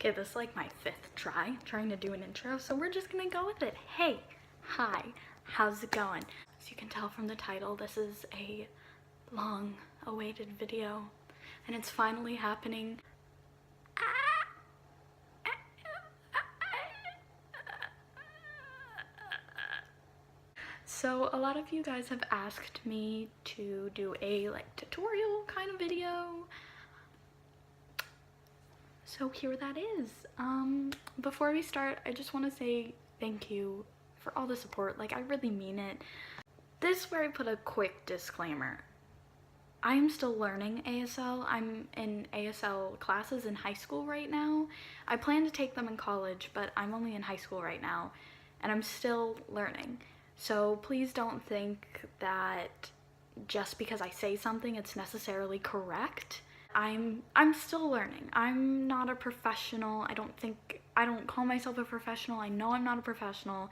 Okay, this is like my 5th try trying to do an intro, so we're just gonna go with it. Hey, hi, how's it going? As you can tell from the title, this is a long-awaited video, and it's finally happening. So a lot of you guys have asked me to do a tutorial kind of video. So here that is. Before we start, I just want to say thank you for all the support. Like, I really mean it. This is where I put a quick disclaimer. I'm still learning ASL. I'm in ASL classes in high school right now. I plan to take them in college, but I'm only in high school right now, and I'm still learning. So please don't think that just because I say something, it's necessarily correct. I'm still learning. I'm not a professional. I don't call myself a professional. I know I'm not a professional.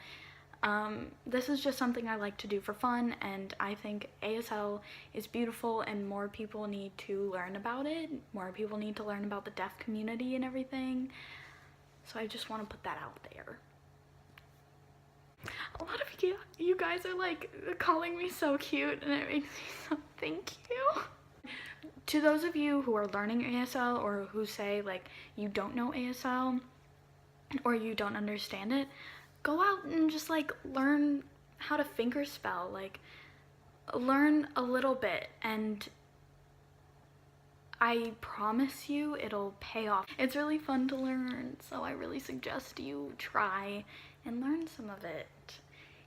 This is just something I like to do for fun, and I think ASL is beautiful and more people need to learn about it. More people need to learn about the deaf community and everything. So I just want to put that out there. A lot of you guys are like calling me so cute, and it makes me so thank you. To those of you who are learning ASL or who say like you don't know ASL or you don't understand it, go out and just like learn how to fingerspell, like learn a little bit, and I promise you it'll pay off. It's really fun to learn, so I really suggest you try and learn some of it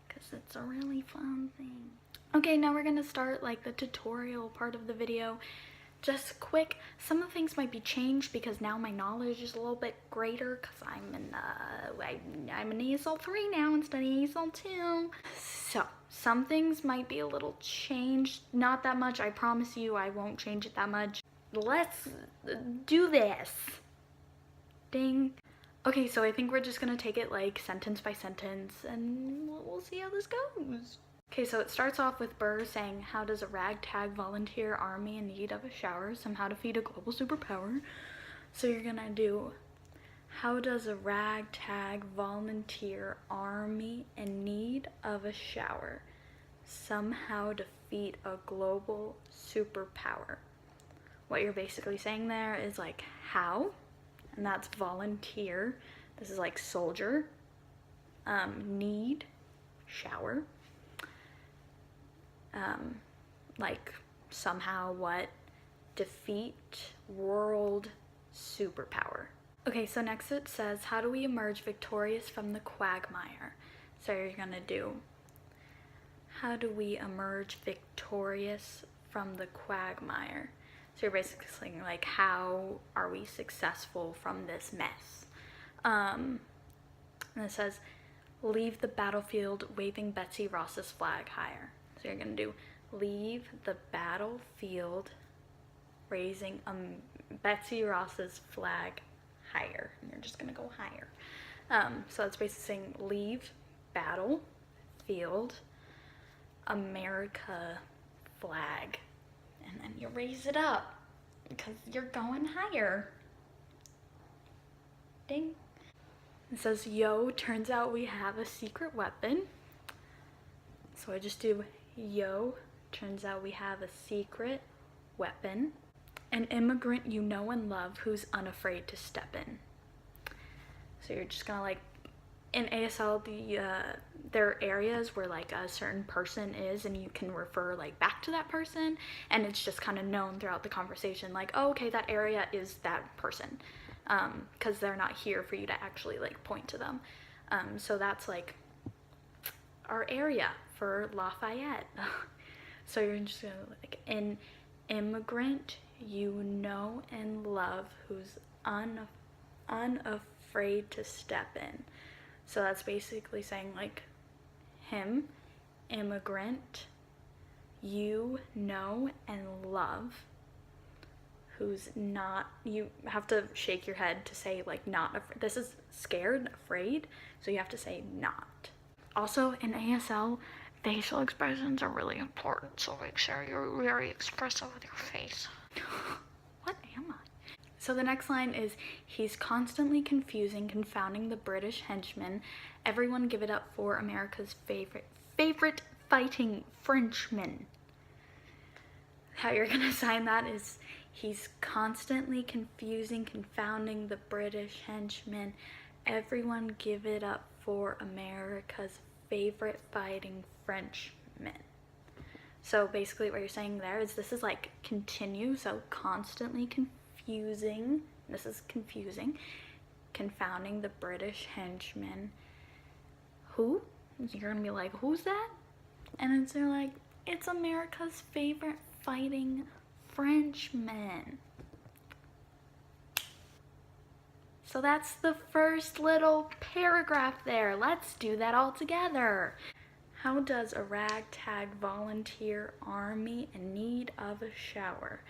because it's a really fun thing. Okay, now we're gonna start like the tutorial part of the video. Just quick, some of the things might be changed because now my knowledge is a little bit greater because I'm an ASL 3 now instead of ASL 2. So some things might be a little changed, not that much. I promise you I won't change it that much. Let's do this. Ding. Okay, so I think we're just gonna take it like sentence by sentence and we'll see how this goes. Okay, so it starts off with Burr saying, how does a ragtag volunteer army in need of a shower somehow defeat a global superpower? So you're gonna do, how does a ragtag volunteer army in need of a shower somehow defeat a global superpower? What you're basically saying there is like how, and that's volunteer. This is like soldier, need, shower. Like somehow what, defeat world superpower. Okay, so next it says, how do we emerge victorious from the quagmire? So you're gonna do, how do we emerge victorious from the quagmire? So you're basically saying like, how are we successful from this mess? And it says, leave the battlefield waving Betsy Ross's flag higher. So you're gonna do, leave the battlefield raising Betsy Ross's flag higher. And you're just gonna go higher. So that's basically saying leave battlefield America flag, and then you raise it up because you're going higher. Ding. It says, yo, turns out we have a secret weapon. So I just do, yo, turns out we have a secret weapon. An immigrant you know and love who's unafraid to step in. So you're just gonna like, in ASL, there are areas where like a certain person is and you can refer like back to that person, and it's just kind of known throughout the conversation like, oh, okay, that area is that person, because they're not here for you to actually like point to them. So that's like our area for Lafayette. So you're just gonna like, an immigrant you know and love who's unafraid to step in. So that's basically saying like, him, immigrant you know and love who's not, you have to shake your head to say like not, this is scared, afraid, so you have to say not. Also in ASL, facial expressions are really important, so make sure you're very expressive with your face. What am I? So the next line is, he's constantly confusing, confounding the British henchmen. Everyone give it up for America's favorite fighting Frenchman. How you're gonna sign that is, he's constantly confusing, confounding the British henchmen. Everyone give it up for America's favorite fighting Frenchman. So basically what you're saying there is, this is like continue, so constantly confusing, this is confusing, confounding the British henchmen. Who? You're gonna be like, who's that? And it's, they're like, it's America's favorite fighting Frenchman. So that's the first little paragraph there. Let's do that all together. How does a ragtag volunteer army in need of a shower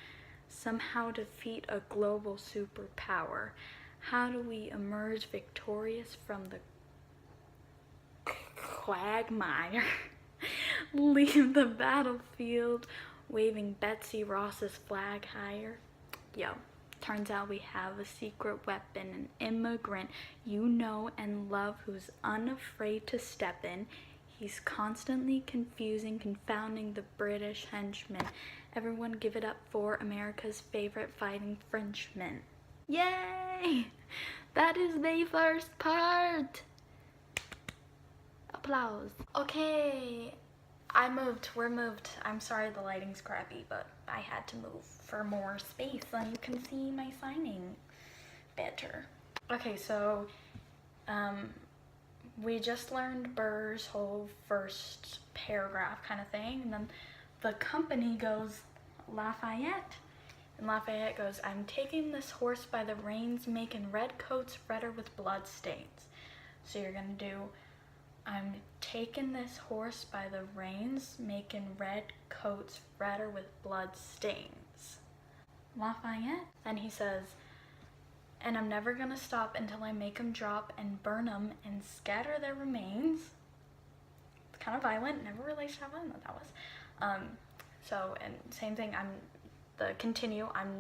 somehow defeat a global superpower? How do we emerge victorious from the quagmire? Leave the battlefield waving Betsy Ross's flag higher? Yo, turns out we have a secret weapon, an immigrant you know and love who's unafraid to step in. He's constantly confusing, confounding the British henchmen. Everyone give it up for America's favorite fighting Frenchman. Yay! That is the first part. Applause. Okay, we're moved. I'm sorry the lighting's crappy, but I had to move for more space so you can see my signing better. Okay, so, we just learned Burr's whole first paragraph kind of thing, and then the company goes, Lafayette. And Lafayette goes, I'm taking this horse by the reins, making red coats redder with blood stains. So you're gonna do, I'm taking this horse by the reins, making red coats redder with blood stains. Lafayette. Then he says, and I'm never gonna stop until I make them drop and burn them and scatter their remains. It's kind of violent, never realized how violent that was. So, and same thing, I'm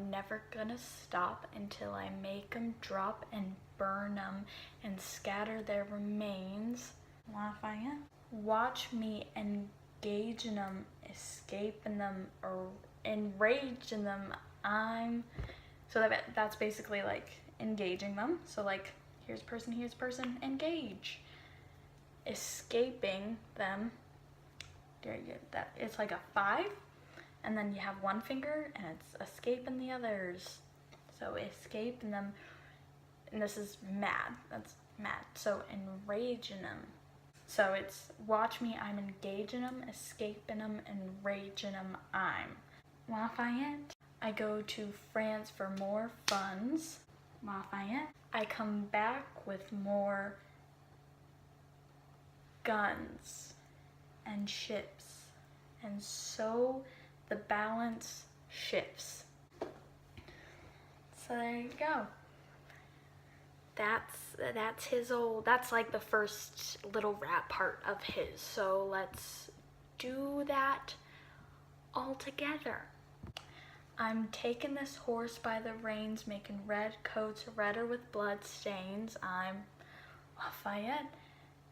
never gonna stop until I make them drop and burn them and scatter their remains. Lafayette. Watch me engage in them, escape in them, or enrage in them. So that's basically like engaging them. So like, here's person, engage. Escaping them, it's like a 5, and then you have one finger and it's escaping the others. So escaping them, and this is mad, that's mad. So enraging them. So it's watch me, I'm engaging them, escaping them, enraging them, I'm. Lafayette. I go to France for more funds. Lafayette. I come back with more guns and ships, and so the balance shifts. So there you go. That's like the first little rap part of his. So let's do that all together. I'm taking this horse by the reins, making red coats redder with blood stains. I'm Lafayette,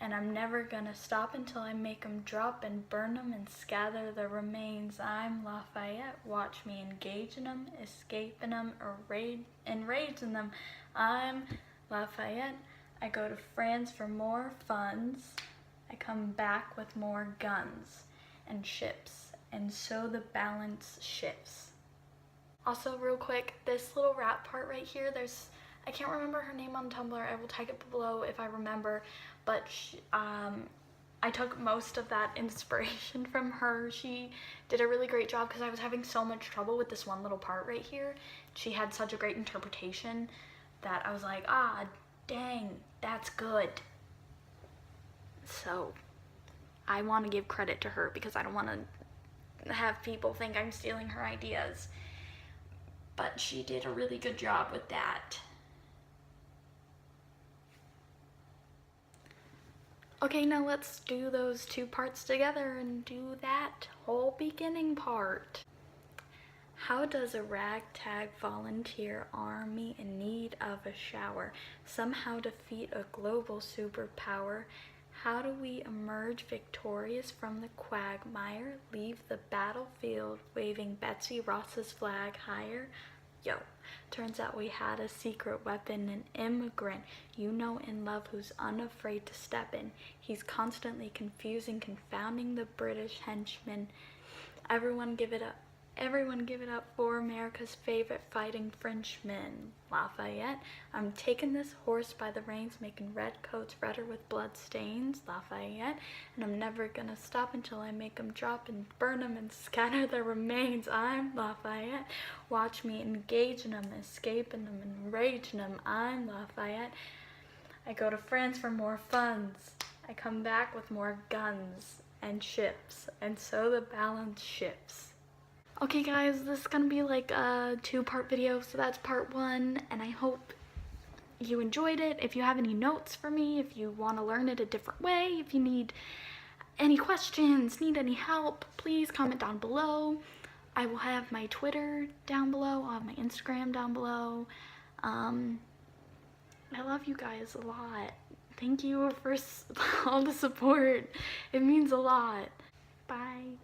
and I'm never gonna stop until I make them drop and burn them and scatter the remains. I'm Lafayette. Watch me engage in them, escaping them, or enraging them. I'm Lafayette. I go to France for more funds. I come back with more guns and ships, and so the balance shifts. Also, real quick, this little rap part right here, I can't remember her name on Tumblr. I will tag it below if I remember, but I took most of that inspiration from her. She did a really great job because I was having so much trouble with this one little part right here. She had such a great interpretation that I was like, ah, dang, that's good. So I want to give credit to her because I don't want to have people think I'm stealing her ideas. But she did a really good job with that. Okay, now let's do those two parts together and do that whole beginning part. How does a ragtag volunteer army in need of a shower somehow defeat a global superpower? How do we emerge victorious from the quagmire, leave the battlefield waving Betsy Ross's flag higher? Yo, turns out we had a secret weapon, an immigrant you know in love who's unafraid to step in. He's constantly confusing, confounding the British henchmen. Everyone give it up. Everyone give it up for America's favorite fighting Frenchman, Lafayette. I'm taking this horse by the reins, making red coats redder with blood stains, Lafayette. And I'm never gonna stop until I make 'em drop and burn 'em and scatter their remains. I'm Lafayette. Watch me engaging 'em, escaping 'em, enraging 'em. I'm Lafayette. I go to France for more funds. I come back with more guns and ships, and so the balance shifts. Okay guys, this is gonna be like a 2-part video, so that's part 1, and I hope you enjoyed it. If you have any notes for me, if you want to learn it a different way, if you need any questions, need any help, please comment down below. I will have my Twitter down below, I'll have my Instagram down below. I love you guys a lot. Thank you for all the support. It means a lot. Bye.